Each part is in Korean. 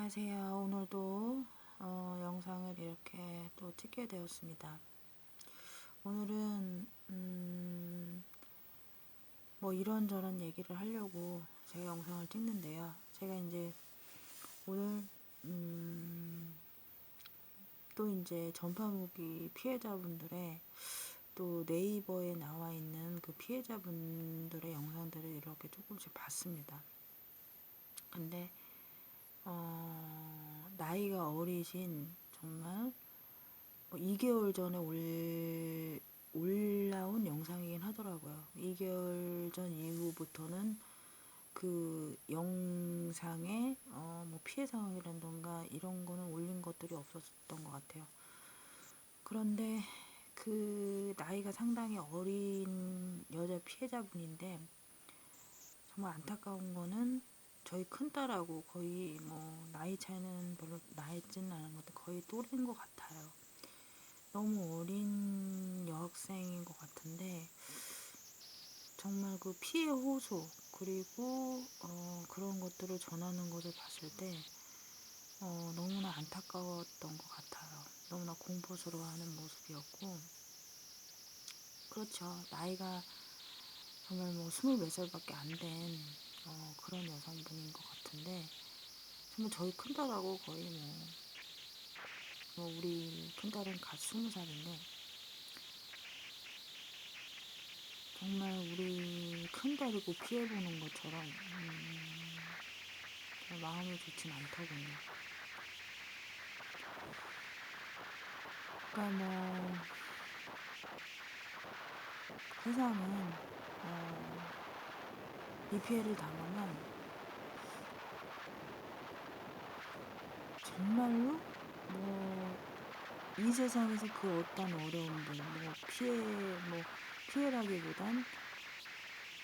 안녕하세요. 오늘도 영상을 이렇게 또 찍게 되었습니다. 오늘은 뭐 이런저런 얘기를 하려고 제가 영상을 찍는데요. 제가 이제 오늘 또 이제 전파무기 피해자분들의 또 네이버에 나와 있는 그 피해자분들의 영상들을 이렇게 조금씩 봤습니다. 근데 나이가 어리신 정말 2개월 전에 올라온 영상이긴 하더라고요. 2개월 전 이후부터는 그 영상에 뭐 피해 상황이라던가 이런 거는 올린 것들이 없었던 것 같아요. 그런데 그 나이가 상당히 어린 여자 피해자분인데 정말 안타까운 거는 저희 큰딸하고 거의 뭐 나이 차이는 별로 나이지는 않은 것 같아요. 거의 또래인 것 같아요. 너무 어린 여학생인 것 같은데 정말 그 피해 호소 그리고 그런 것들을 전하는 것을 봤을 때 너무나 안타까웠던 것 같아요. 너무나 공포스러워하는 모습이었고 그렇죠. 나이가 정말 뭐 24살밖에 안 된 그런 여성분인 것 같은데 정말 저희 큰딸하고 거의 뭐 우리 큰딸은 갓 20살인데 정말 우리 큰딸이고 피해보는 것처럼 마음이 좋진 않더군요. 그러니까 뭐 세상은 이 피해를 당하면 정말로 뭐 이 세상에서 그 어떤 어려움들 뭐 피해라기보단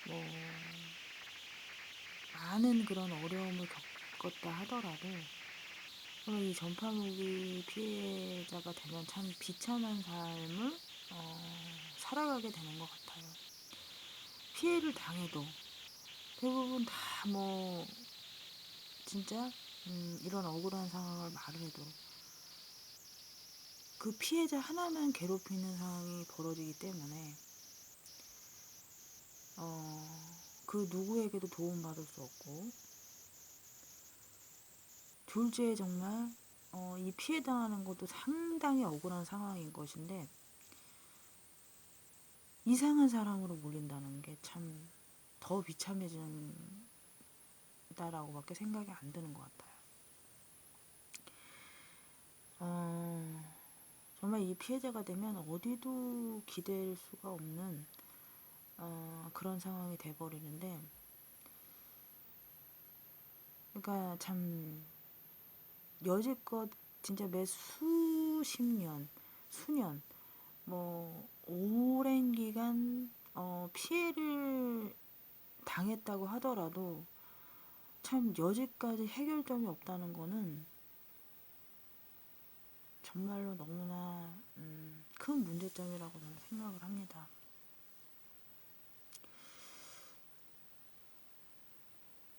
뭐 많은 그런 어려움을 겪었다 하더라도 이 전파무기 피해자가 되면 참 비참한 삶을 살아가게 되는 것 같아요. 피해를 당해도 대부분 다 뭐 진짜 이런 억울한 상황을 말을 해도 그 피해자 하나만 괴롭히는 상황이 벌어지기 때문에 그 누구에게도 도움받을 수 없고 둘째 정말 이 피해당하는 것도 상당히 억울한 상황인 것인데 이상한 사람으로 몰린다는 게 참 더 비참해진다라고밖에 생각이 안 드는 것 같아요. 정말 이 피해자가 되면 어디도 기댈 수가 없는 그런 상황이 돼버리는데 그러니까 참 여지껏 진짜 매 수십 년, 수년 뭐 오랜 기간 피해를 당했다고 하더라도 참 여지까지 해결점이 없다는 거는 정말로 너무나 큰 문제점이라고 저는 생각을 합니다.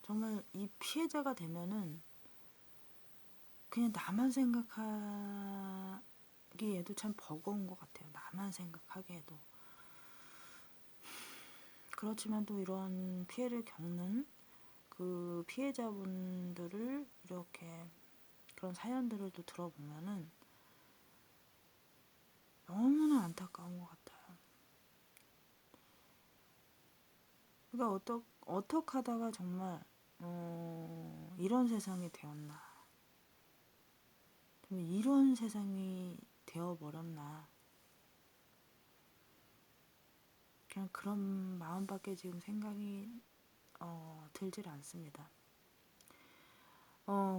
정말 이 피해자가 되면은 그냥 나만 생각하기에도 참 버거운 것 같아요. 나만 생각하기에도. 그렇지만 또 이런 피해를 겪는 그 피해자분들을 이렇게 그런 사연들을 또 들어보면은 너무나 안타까운 것 같아요. 그러니까 어떻게 하다가 정말 이런 세상이 되었나, 정말 이런 세상이 되어버렸나, 그냥 그런 마음밖에 지금 생각이 들질 않습니다.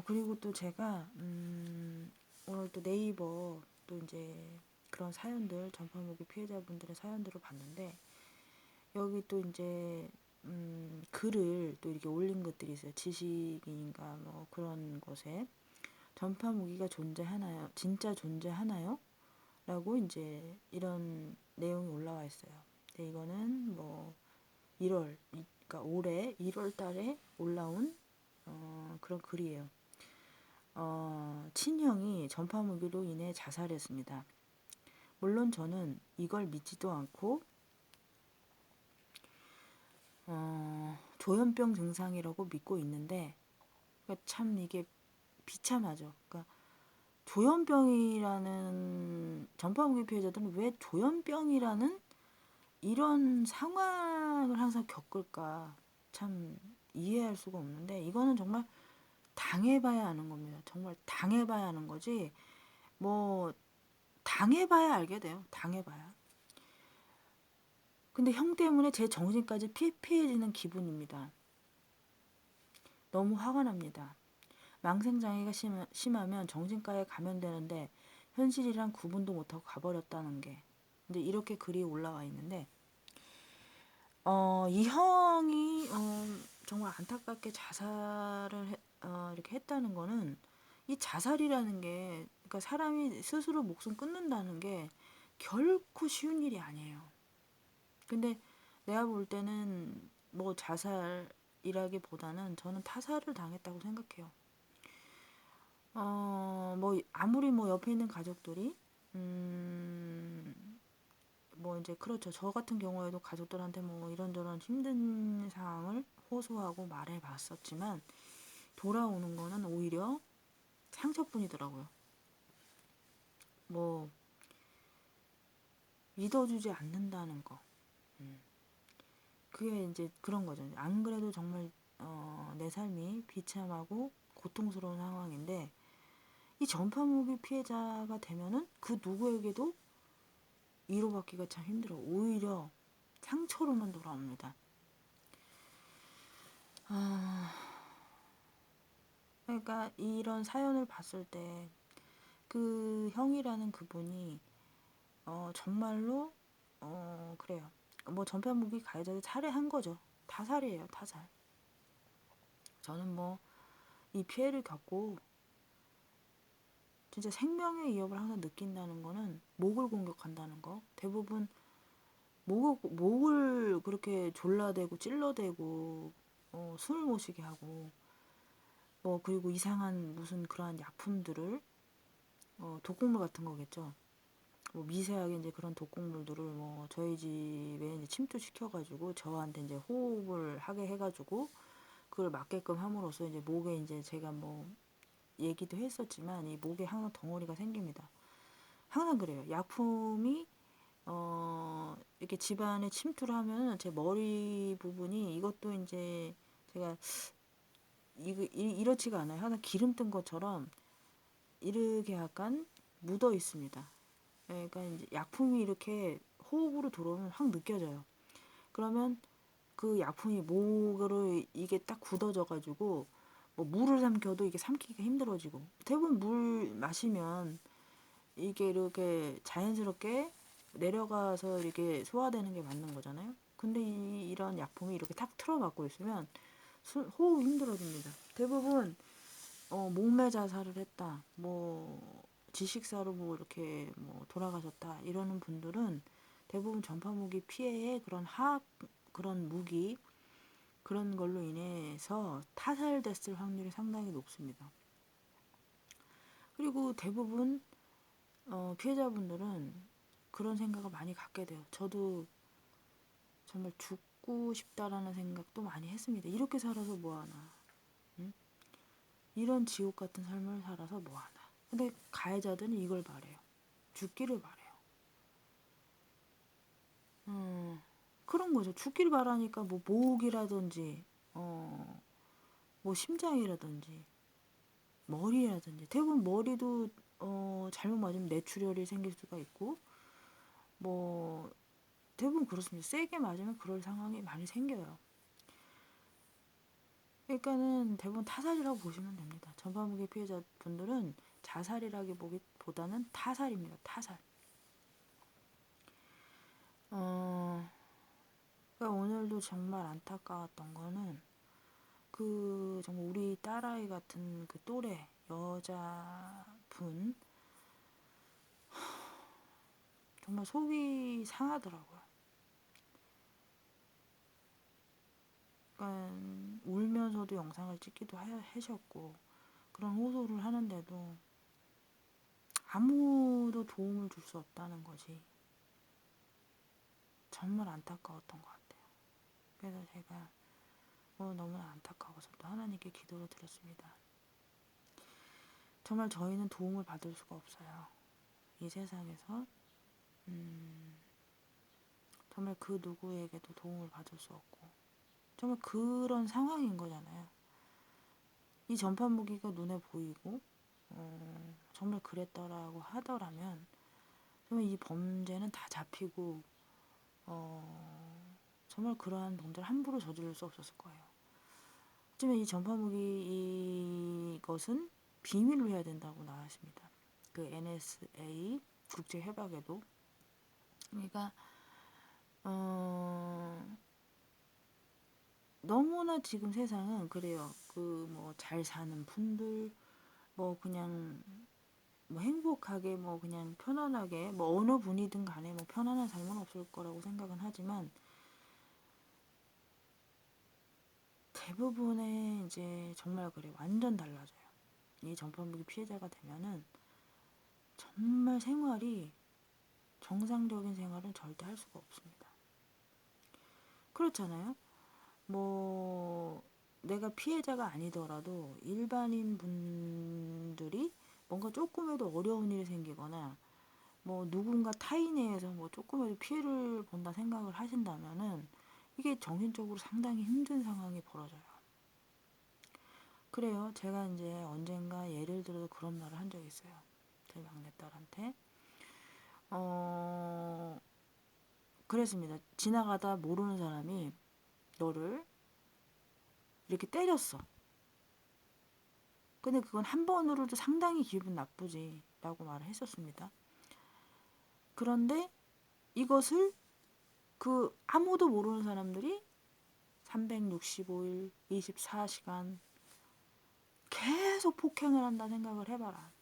그리고 또 제가 오늘 또 네이버 또 이제 그런 사연들 전파무기 피해자분들의 사연들을 봤는데 여기 또 이제 글을 또 이렇게 올린 것들이 있어요. 지식인인가 뭐 그런 곳에 전파무기가 존재하나요? 진짜 존재하나요? 라고 이제 이런 내용이 올라와 있어요. 근데 이거는 뭐 그러니까 올해 1월 달에 올라온 그런 글이에요. 친형이 전파무기로 인해 자살했습니다. 물론 저는 이걸 믿지도 않고 조현병 증상이라고 믿고 있는데, 그러니까 참 이게 비참하죠. 그러니까 조현병이라는, 전파무기 피해자들은 왜 조현병이라는 이런 상황을 항상 겪을까 참 이해할 수가 없는데, 이거는 정말 당해봐야 아는 겁니다. 정말 당해봐야 하는 거지, 뭐 당해봐야 알게 돼요. 당해봐야. 근데 형 때문에 제 정신까지 피폐해지는 기분입니다. 너무 화가 납니다. 망생장애가 심하면 정신과에 가면 되는데 현실이랑 구분도 못하고 가버렸다는 게, 근데 이렇게 글이 올라와 있는데, 이 형이 정말 안타깝게 이렇게 했다는 거는, 이 자살이라는 게, 그러니까 사람이 스스로 목숨 끊는다는 게 결코 쉬운 일이 아니에요. 근데 내가 볼 때는 뭐 자살이라기보다는 저는 타살을 당했다고 생각해요. 뭐 아무리 뭐 옆에 있는 가족들이 뭐 이제 그렇죠. 저 같은 경우에도 가족들한테 뭐 이런저런 힘든 상황을 호소하고 말해 봤었지만 돌아오는 거는 오히려 상처뿐이더라고요. 뭐 믿어주지 않는다는 거. 그게 이제 그런 거죠. 안 그래도 정말 내 삶이 비참하고 고통스러운 상황인데, 이 전파무기 피해자가 되면은 그 누구에게도 위로받기가 참 힘들어. 오히려 상처로만 돌아옵니다. 그러니까 이런 사연을 봤을 때 그 형이라는 그분이 정말로 그래요. 뭐 전파무기 가해자를 살해한 거죠. 타살이에요, 타살. 저는 뭐 이 피해를 겪고 진짜 생명의 위협을 항상 느낀다는 거는 목을 공격한다는 거. 대부분 목을 그렇게 졸라대고 찔러대고 숨을 못 쉬게 하고, 뭐 그리고 이상한 무슨 그러한 약품들을, 독곡물 같은 거겠죠. 뭐 미세하게 이제 그런 독곡물들을 뭐 저희 집에 이제 침투시켜가지고 저한테 이제 호흡을 하게 해가지고 그걸 맞게끔 함으로써 이제 목에, 이제 제가 뭐 얘기도 했었지만 이 목에 항상 덩어리가 생깁니다. 항상 그래요. 약품이 이렇게 집안에 침투를 하면 제 머리 부분이, 이것도 이제 제가 이렇지가 않아요. 항상 기름 뜬 것처럼 이렇게 약간 묻어 있습니다. 그러니까 이제 약품이 이렇게 호흡으로 들어오면 확 느껴져요. 그러면 그 약품이 목으로 이게 딱 굳어져 가지고 뭐 물을 삼켜도 이게 삼키기가 힘들어지고, 대부분 물 마시면 이게 이렇게 자연스럽게 내려가서 이렇게 소화되는 게 맞는 거잖아요. 근데 이런 약품이 이렇게 탁 틀어막고 있으면 호흡이 힘들어집니다. 대부분 목매 자살을 했다, 뭐 지식사로 뭐 이렇게 뭐 돌아가셨다 이러는 분들은 대부분 전파무기 피해의 그런 무기, 그런 걸로 인해서 타살됐을 확률이 상당히 높습니다. 그리고 대부분 피해자분들은 그런 생각을 많이 갖게 돼요. 저도 정말 죽고 싶다라는 생각도 많이 했습니다. 이렇게 살아서 뭐하나, 응? 이런 지옥 같은 삶을 살아서 뭐하나. 근데 가해자들은 이걸 바래요. 죽기를 바래요. 그런 거죠. 죽기를 바라니까 뭐 목이라든지 뭐 심장이라든지 머리라든지, 대부분 머리도 잘못 맞으면 뇌출혈이 생길 수가 있고, 뭐 대부분 그렇습니다. 세게 맞으면 그럴 상황이 많이 생겨요. 그러니까는 대부분 타살이라고 보시면 됩니다. 전파무기 피해자분들은 자살이라기보다는 타살입니다. 타살. 그러니까 오늘도 정말 안타까웠던 거는 그 정말 우리 딸아이 같은 그 또래 여자분, 정말 속이 상하더라고요. 그러니까 울면서도 영상을 찍기도 하셨고, 그런 호소를 하는데도 아무도 도움을 줄 수 없다는 것이 정말 안타까웠던 것 같아요. 그래서 제가 너무나 안타까워서 또 하나님께 기도를 드렸습니다. 정말 저희는 도움을 받을 수가 없어요. 이 세상에서 정말 그 누구에게도 도움을 받을 수 없고 정말 그런 상황인 거잖아요. 이 전파 무기가 눈에 보이고 정말 그랬더라고 하더라면 정말 이 범죄는 다 잡히고 정말 그러한 범죄를 함부로 저지를 수 없었을 거예요. 하지만 이 전파 무기 이것은 비밀로 해야 된다고 나왔습니다. 그 NSA 국제 협약에도 그러니까 너무나 지금 세상은 그래요. 그 뭐 잘 사는 분들 뭐 그냥 뭐 행복하게 뭐 그냥 편안하게 뭐 어느 분이든 간에 뭐 편안한 삶은 없을 거라고 생각은 하지만 대부분의 이제 정말 그래 완전 달라져요. 이 전파무기 피해자가 되면은 정말 생활이 정상적인 생활은 절대 할 수가 없습니다. 그렇잖아요. 뭐 내가 피해자가 아니더라도 일반인 분들이 뭔가 조금이라도 어려운 일이 생기거나 뭐 누군가 타인에게서 뭐 조금이라도 피해를 본다 생각을 하신다면은 이게 정신적으로 상당히 힘든 상황이 벌어져요. 그래요. 제가 이제 언젠가 예를 들어서 그런 말을 한 적이 있어요. 저희 막내딸한테 그랬습니다. 지나가다 모르는 사람이 너를 이렇게 때렸어. 근데 그건 한 번으로도 상당히 기분 나쁘지 라고 말을 했었습니다. 그런데 이것을 그 아무도 모르는 사람들이 365일 24시간 계속 폭행을 한다 생각을 해봐라.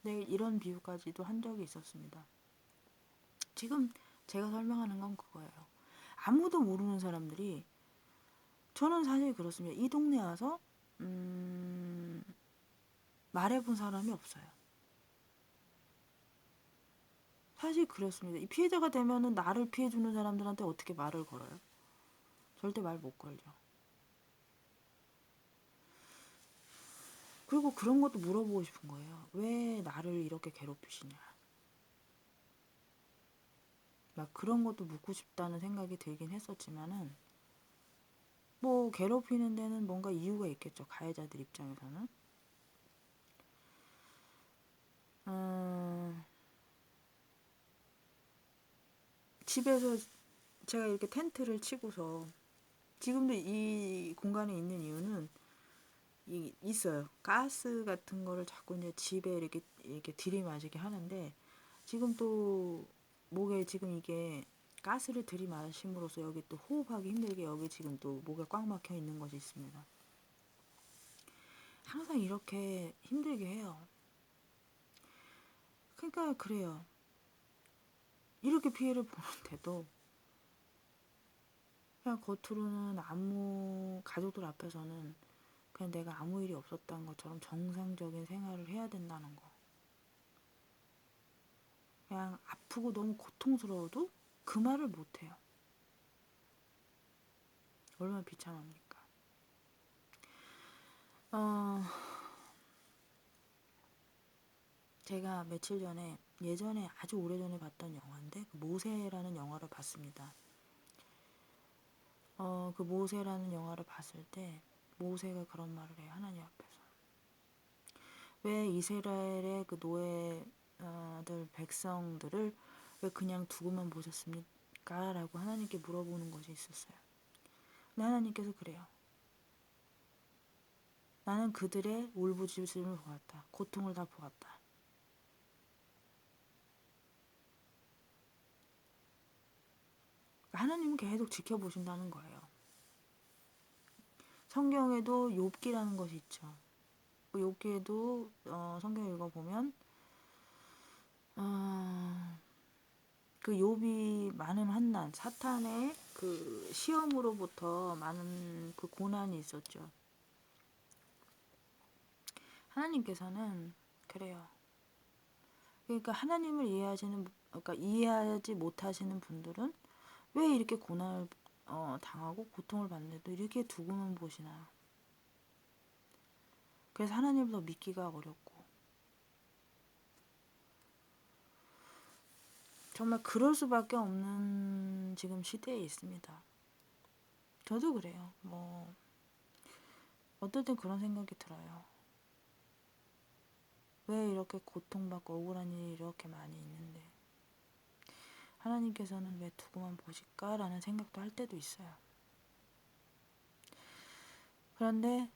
네, 이런 비유까지도 한 적이 있었습니다. 지금 제가 설명하는 건 그거예요. 아무도 모르는 사람들이 저는 사실 그렇습니다. 이 동네 와서 말해본 사람이 없어요. 사실 그렇습니다. 이 피해자가 되면은 나를 피해주는 사람들한테 어떻게 말을 걸어요? 절대 말 못 걸죠. 그리고 그런 것도 물어보고 싶은 거예요. 왜 나를 이렇게 괴롭히시냐. 막 그런 것도 묻고 싶다는 생각이 들긴 했었지만은 뭐 괴롭히는 데는 뭔가 이유가 있겠죠. 가해자들 입장에서는. 집에서 제가 이렇게 텐트를 치고서 지금도 이 공간에 있는 이유는 있어요. 가스 같은 거를 자꾸 이제 집에 이렇게 들이마시게 하는데 지금 또 목에 지금 이게 가스를 들이마심으로써 여기 또 호흡하기 힘들게 여기 지금 또 목에 꽉 막혀 있는 것이 있습니다. 항상 이렇게 힘들게 해요. 그러니까 그래요. 이렇게 피해를 보는데도 그냥 겉으로는 아무 가족들 앞에서는 그냥 내가 아무 일이 없었다는 것처럼 정상적인 생활을 해야 된다는 거. 그냥 아프고 너무 고통스러워도 그 말을 못해요. 얼마나 비참합니까? 제가 며칠 전에 예전에 아주 오래전에 봤던 영화인데 그 모세라는 영화를 봤습니다. 그 모세라는 영화를 봤을 때 모세가 그런 말을 해요. 하나님 앞에서. 왜 이스라엘의 그 노예들 백성들을 왜 그냥 두고만 보셨습니까? 라고 하나님께 물어보는 것이 있었어요. 근데 하나님께서 그래요. 나는 그들의 울부짖음을 보았다. 고통을 다 보았다. 하나님은 계속 지켜보신다는 거예요. 성경에도 욥기라는 것이 있죠. 그 욥기에도 성경 읽어보면 그 욥이 많은 환난, 사탄의 그 시험으로부터 많은 그 고난이 있었죠. 하나님께서는 그래요. 그러니까 하나님을 그러니까 이해하지 못하시는 분들은 왜 이렇게 고난을 당하고 고통을 받는데도 이렇게 두고만 보시나. 그래서 하나님을 더 믿기가 어렵고, 정말 그럴 수밖에 없는 지금 시대에 있습니다. 저도 그래요. 뭐 어떨 땐 그런 생각이 들어요. 왜 이렇게 고통받고 억울한 일이 이렇게 많이 있는데 하나님께서는 왜 두고만 보실까라는 생각도 할 때도 있어요. 그런데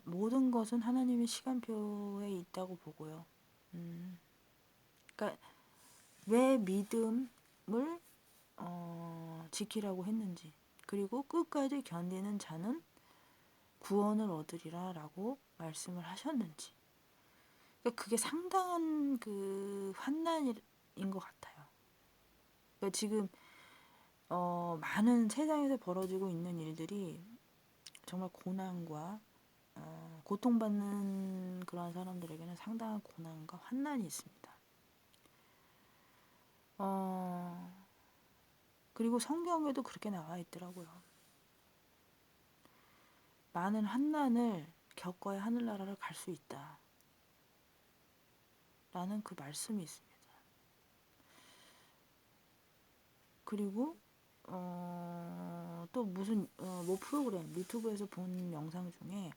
모든 것은 하나님의 시간표에 있다고 보고요. 그러니까 왜 믿음을 지키라고 했는지, 그리고 끝까지 견디는 자는 구원을 얻으리라 라고 말씀을 하셨는지, 그러니까 그게 상당한 그 환난인 것 같아요. 그러니까 지금 많은 세상에서 벌어지고 있는 일들이 정말 고난과 고통받는 그런 사람들에게는 상당한 고난과 환난이 있습니다. 그리고 성경에도 그렇게 나와 있더라고요. 많은 환난을 겪어야 하늘나라를 갈 수 있다 라는 그 말씀이 있습니다. 그리고 또 무슨 뭐 프로그램 유튜브에서 본 영상 중에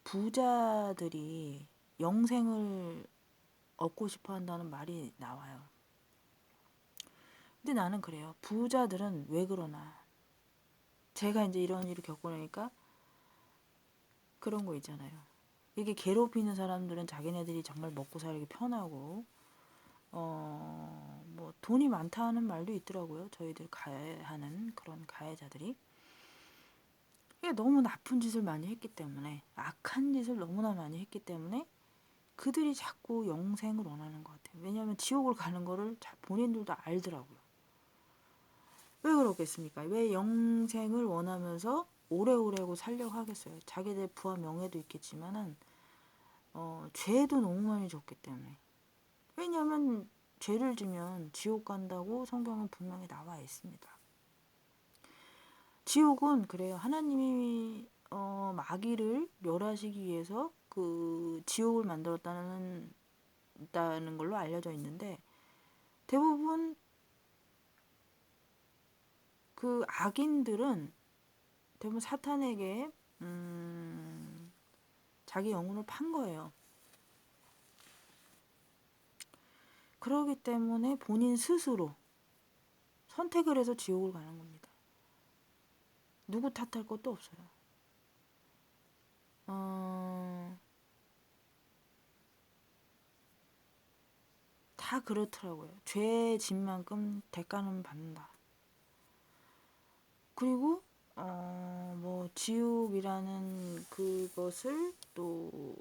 부자들이 영생을 얻고 싶어 한다는 말이 나와요. 근데 나는 그래요. 부자들은 왜 그러나. 제가 이제 이런 일을 겪고 나니까 그런 거 있잖아요. 이게 괴롭히는 사람들은 자기네들이 정말 먹고 살기 편하고 뭐 돈이 많다는 말도 있더라고요. 저희들 가해하는 그런 가해자들이. 이게 너무 나쁜 짓을 많이 했기 때문에, 악한 짓을 너무나 많이 했기 때문에 그들이 자꾸 영생을 원하는 것 같아요. 왜냐하면 지옥을 가는 거를 본인들도 알더라고요. 왜 그렇겠습니까? 왜 영생을 원하면서 오래오래 살려고 하겠어요? 자기들 부와 명예도 있겠지만은 죄도 너무 많이 졌기 때문에. 왜냐하면 죄를 지면 지옥 간다고 성경은 분명히 나와 있습니다. 지옥은 그래요. 하나님이 마귀를 멸하시기 위해서 그 지옥을 만들었다는 걸로 알려져 있는데, 대부분 그 악인들은 대부분 사탄에게 자기 영혼을 판 거예요. 그러기 때문에 본인 스스로 선택을 해서 지옥을 가는 겁니다. 누구 탓할 것도 없어요. 다 그렇더라고요. 죄 진 만큼 대가는 받는다. 그리고 뭐 지옥이라는 그것을 또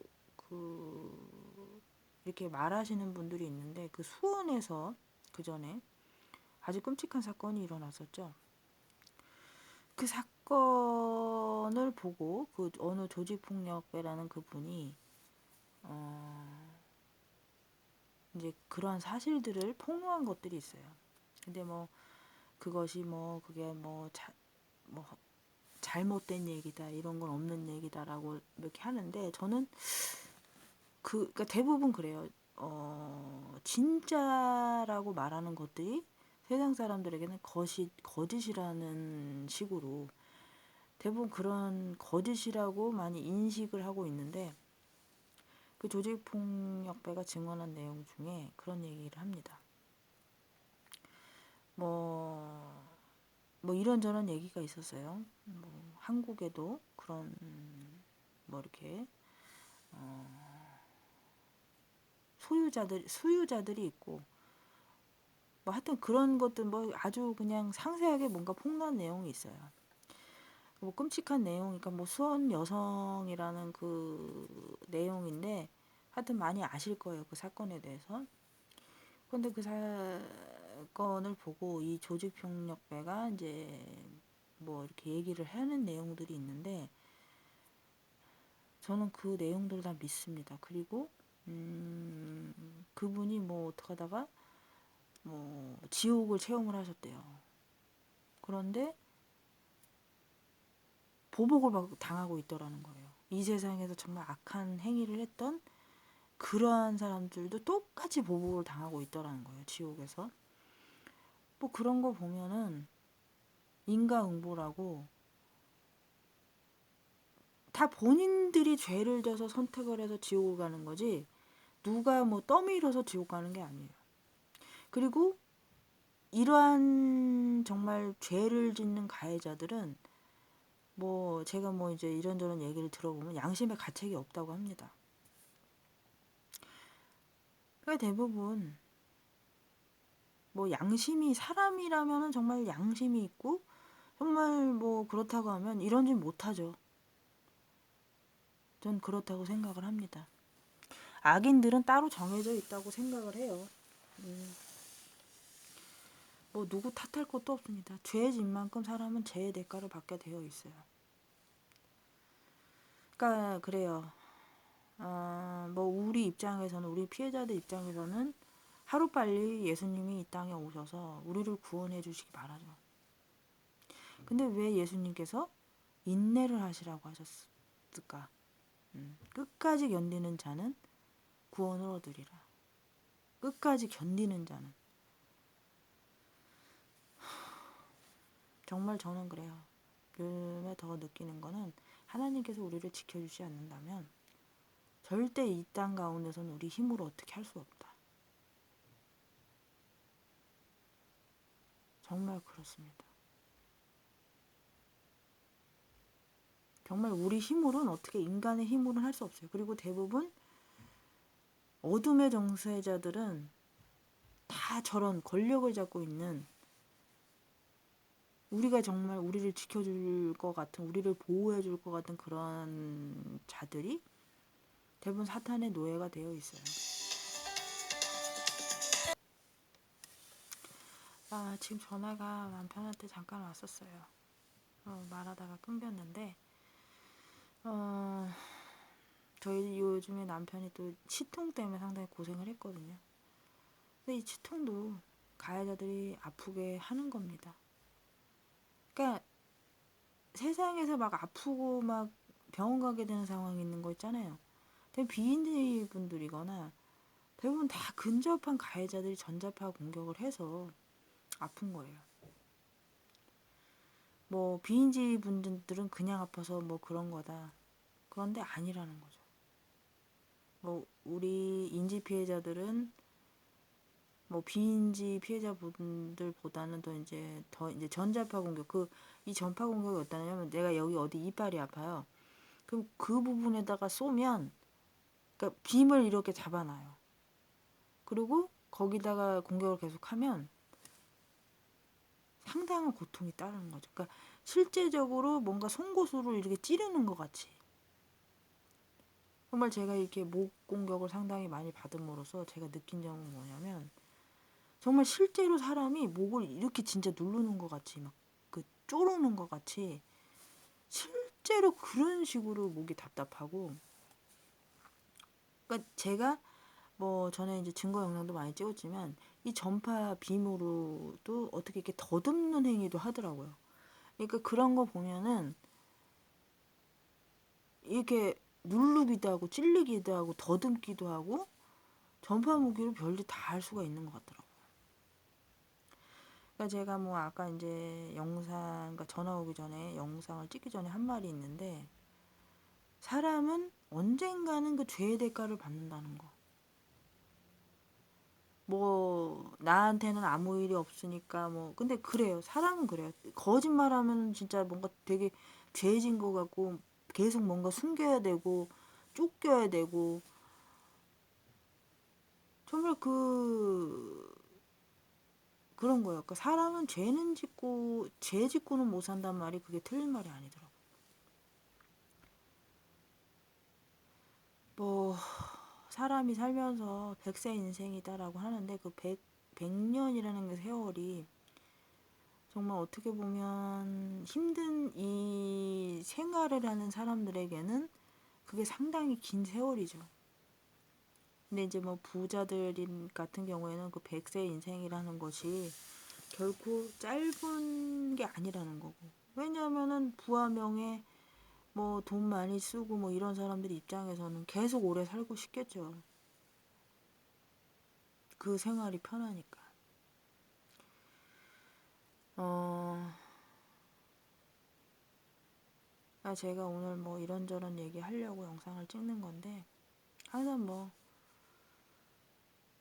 이렇게 말하시는 분들이 있는데, 그 수원에서 그 전에 아주 끔찍한 사건이 일어났었죠. 그 사건을 보고 그 어느 조직폭력배라는 그분이 이제 그런 사실들을 폭로한 것들이 있어요. 근데 뭐 그것이 뭐 그게 뭐 잘못된 얘기다, 이런 건 없는 얘기다라고 이렇게 하는데, 저는 그러니까 대부분 그래요. 진짜라고 말하는 것들이 세상 사람들에게는 거짓이라는 식으로 대부분 그런 거짓이라고 많이 인식을 하고 있는데, 그 조직폭력배가 증언한 내용 중에 그런 얘기를 합니다. 뭐 이런저런 얘기가 있었어요. 뭐 한국에도 그런 뭐 이렇게 수유자들이 있고, 뭐 하여튼 그런 것들 뭐 아주 그냥 상세하게 뭔가 폭로한 내용이 있어요. 뭐 끔찍한 내용이니까 뭐 수원 여성이라는 그 내용인데, 하여튼 많이 아실 거예요, 그 사건에 대해서. 근데 그 사건을 보고 이 조직폭력배가 이제 뭐 이렇게 얘기를 하는 내용들이 있는데, 저는 그 내용들을 다 믿습니다. 그리고 그분이 뭐 어떻게 하다가 뭐 지옥을 체험을 하셨대요. 그런데 보복을 당하고 있더라는 거예요. 이 세상에서 정말 악한 행위를 했던 그러한 사람들도 똑같이 보복을 당하고 있더라는 거예요. 지옥에서. 뭐 그런 거 보면은 인과응보라고 다 본인들이 죄를 져서 선택을 해서 지옥을 가는 거지 누가 뭐 떠밀어서 지옥 가는 게 아니에요. 그리고 이러한 정말 죄를 짓는 가해자들은 뭐 제가 뭐 이제 이런저런 얘기를 들어보면 양심의 가책이 없다고 합니다. 그러니까 대부분 뭐 양심이 사람이라면은 정말 양심이 있고 정말 뭐 그렇다고 하면 이런 짓 못하죠. 전 그렇다고 생각을 합니다. 악인들은 따로 정해져 있다고 생각을 해요. 뭐 누구 탓할 것도 없습니다. 죄진 만큼 사람은 죄의 대가를 받게 되어 있어요. 그러니까 그래요. 뭐 우리 입장에서는 우리 피해자들 입장에서는 하루빨리 예수님이 이 땅에 오셔서 우리를 구원해 주시기 바라죠. 근데 왜 예수님께서 인내를 하시라고 하셨을까? 끝까지 견디는 자는 구원을 얻으리라. 끝까지 견디는 자는. 정말 저는 그래요. 요즘에 더 느끼는 거는 하나님께서 우리를 지켜주지 않는다면 절대 이 땅 가운데서는 우리 힘으로 어떻게 할 수 없다. 정말 그렇습니다. 정말 우리 힘으로는 어떻게 인간의 힘으로는 할 수 없어요. 그리고 대부분 어둠의 정세자들은 다 저런 권력을 잡고 있는 우리가 정말 우리를 지켜줄 것 같은 우리를 보호해 줄 것 같은 그런 자들이 대부분 사탄의 노예가 되어 있어요. 지금 전화가 남편한테 잠깐 왔었어요. 말하다가 끊겼는데 저희 요즘에 남편이 또 치통 때문에 상당히 고생을 했거든요. 근데 이 치통도 가해자들이 아프게 하는 겁니다. 그러니까 세상에서 막 아프고 막 병원 가게 되는 상황이 있는 거 있잖아요. 대부분 비인지 분들이거나 대부분 다 근접한 가해자들이 전자파 공격을 해서 아픈 거예요. 뭐 비인지 분들은 그냥 아파서 뭐 그런 거다. 그런데 아니라는 거죠. 뭐 우리 인지 피해자들은 뭐 비인지 피해자분들보다는 더 이제 전자파 공격 이 전파 공격이 어떠냐면 내가 여기 어디 이빨이 아파요. 그럼 그 부분에다가 쏘면 그러니까 빔을 이렇게 잡아놔요. 그리고 거기다가 공격을 계속하면 상당한 고통이 따르는 거죠. 그러니까 실제적으로 뭔가 송곳으로 이렇게 찌르는 것 같이. 정말 제가 이렇게 목 공격을 상당히 많이 받음으로써 제가 느낀 점은 뭐냐면 정말 실제로 사람이 목을 이렇게 진짜 누르는 것 같이 막 그 쪼르는 것 같이 실제로 그런 식으로 목이 답답하고 그러니까 제가 뭐 전에 이제 증거 영상도 많이 찍었지만 이 전파 빔으로도 어떻게 이렇게 더듬는 행위도 하더라고요. 그러니까 그런 거 보면은 이렇게 누르기도 하고 찔리기도 하고 더듬기도 하고 전파 무기로 별짓 다 할 수가 있는 것 같더라고요. 그러니까 제가 뭐 아까 이제 그러니까 전화 오기 전에 영상을 찍기 전에 한 말이 있는데 사람은 언젠가는 그 죄의 대가를 받는다는 거. 뭐 나한테는 아무 일이 없으니까 뭐 근데 그래요. 사람은 그래요. 거짓말하면 진짜 뭔가 되게 죄진 것 같고 계속 뭔가 숨겨야 되고 쫓겨야 되고 정말 그런 거예요. 그러니까 사람은 죄 짓고는 못 산단 말이 그게 틀린 말이 아니더라고. 뭐 사람이 살면서 100세 인생이다라고 하는데 그 100년이라는 게 세월이 정말 어떻게 보면 힘든 이 생활을 하는 사람들에게는 그게 상당히 긴 세월이죠. 근데 이제 뭐 부자들 같은 경우에는 그 100세 인생이라는 것이 결코 짧은 게 아니라는 거고. 왜냐하면은 부와 명예, 뭐 돈 많이 쓰고 뭐 이런 사람들 입장에서는 계속 오래 살고 싶겠죠. 그 생활이 편하니까. 제가 오늘 뭐 이런저런 얘기 하려고 영상을 찍는 건데, 항상 뭐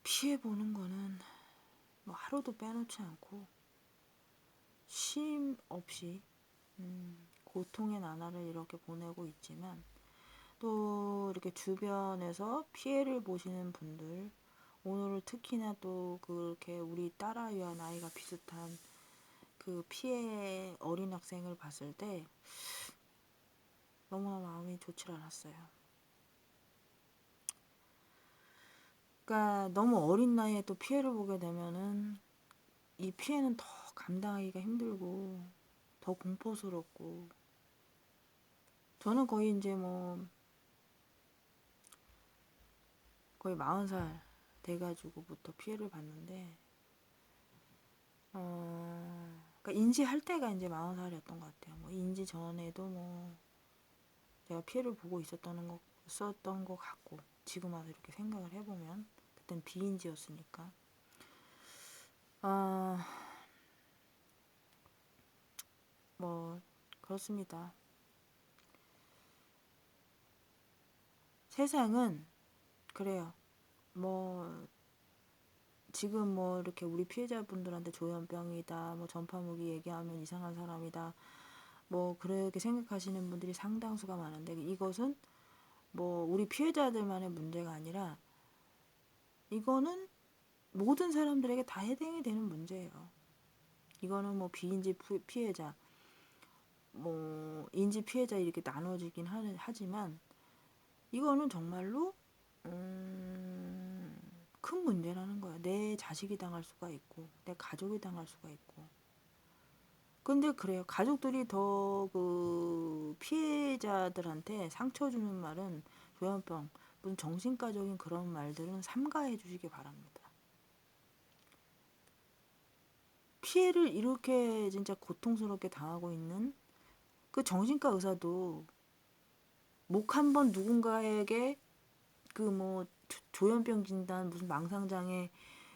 피해보는 거는 뭐 하루도 빼놓지 않고 쉼 없이 고통의 나날을 이렇게 보내고 있지만, 또 이렇게 주변에서 피해를 보시는 분들, 오늘 특히나 또 그렇게 우리 딸아이와 나이가 비슷한 그 피해 어린 학생을 봤을 때 너무나 마음이 좋지 않았어요. 그러니까 너무 어린 나이에 또 피해를 보게 되면은 이 피해는 더 감당하기가 힘들고 더 공포스럽고, 저는 거의 이제 뭐 거의 40살 돼가지고부터 피해를 봤는데, 그러니까 인지할 때가 이제 40살이었던 것 같아요. 뭐 인지 전에도 뭐 제가 피해를 보고 있었던 것 같고, 지금 와서 이렇게 생각을 해보면 그땐 비인지였으니까. 뭐 그렇습니다. 세상은 그래요. 뭐 지금 뭐 이렇게 우리 피해자분들한테 조현병이다, 뭐 전파무기 얘기하면 이상한 사람이다, 뭐 그렇게 생각하시는 분들이 상당수가 많은데, 이것은 뭐 우리 피해자들만의 문제가 아니라 이거는 모든 사람들에게 다 해당이 되는 문제예요. 이거는 뭐 비인지 피해자, 뭐 인지 피해자 이렇게 나눠지긴 하지만, 이거는 정말로 큰 문제라는 거야. 내 자식이 당할 수가 있고 내 가족이 당할 수가 있고. 근데 그래요. 가족들이 더 그 피해자들한테 상처 주는 말은 조현병, 무슨 정신과적인 그런 말들은 삼가해 주시기 바랍니다. 피해를 이렇게 진짜 고통스럽게 당하고 있는 그 정신과 의사도 목 한 번 누군가에게 그 뭐 조현병 진단, 무슨 망상장애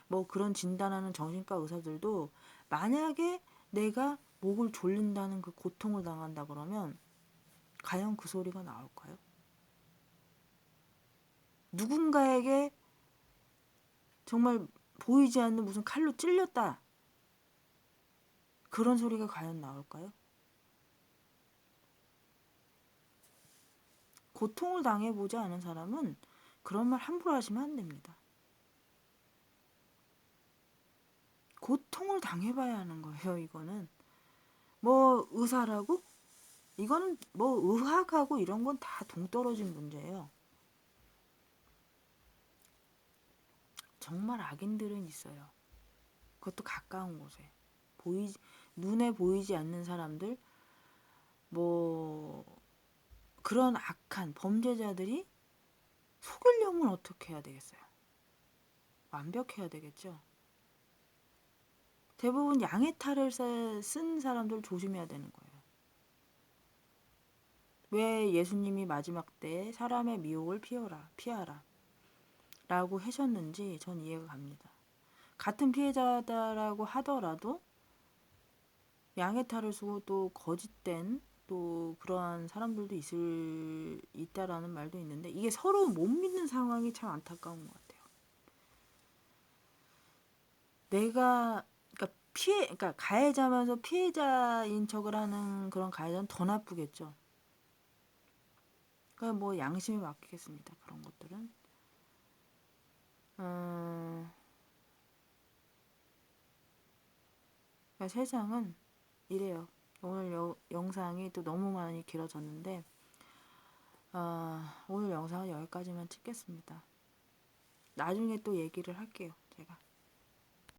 뭐 그런 진단하는 정신과 의사들도 만약에 내가 목을 졸린다는 그 고통을 당한다 그러면 과연 그 소리가 나올까요? 누군가에게 정말 보이지 않는 무슨 칼로 찔렸다, 그런 소리가 과연 나올까요? 고통을 당해보지 않은 사람은 그런 말 함부로 하시면 안 됩니다. 고통을 당해봐야 하는 거예요. 이거는 뭐 의사라고? 이거는 뭐 의학하고 이런 건 다 동떨어진 문제예요. 정말 악인들은 있어요. 그것도 가까운 곳에. 눈에 보이지 않는 사람들, 뭐 그런 악한 범죄자들이 속이려면 어떻게 해야 되겠어요? 완벽해야 되겠죠. 대부분 양의 탈을 쓴 사람들 조심해야 되는 거예요. 왜 예수님이 마지막 때 사람의 미혹을 피하라 라고 하셨는지 전 이해가 갑니다. 같은 피해자다라고 하더라도 양의 탈을 쓰고 또 거짓된 또 그러한 사람들도 있다라는 말도 있는데, 이게 서로 못 믿는 상황이 참 안타까운 것 같아요. 그러니까 가해자면서 피해자인 척을 하는 그런 가해자는 더 나쁘겠죠. 그러니까 뭐 양심에 맡기겠습니다. 그런 것들은. 그러니까 세상은 이래요. 오늘 영상이 또 너무 많이 길어졌는데, 오늘 영상은 여기까지만 찍겠습니다. 나중에 또 얘기를 할게요, 제가.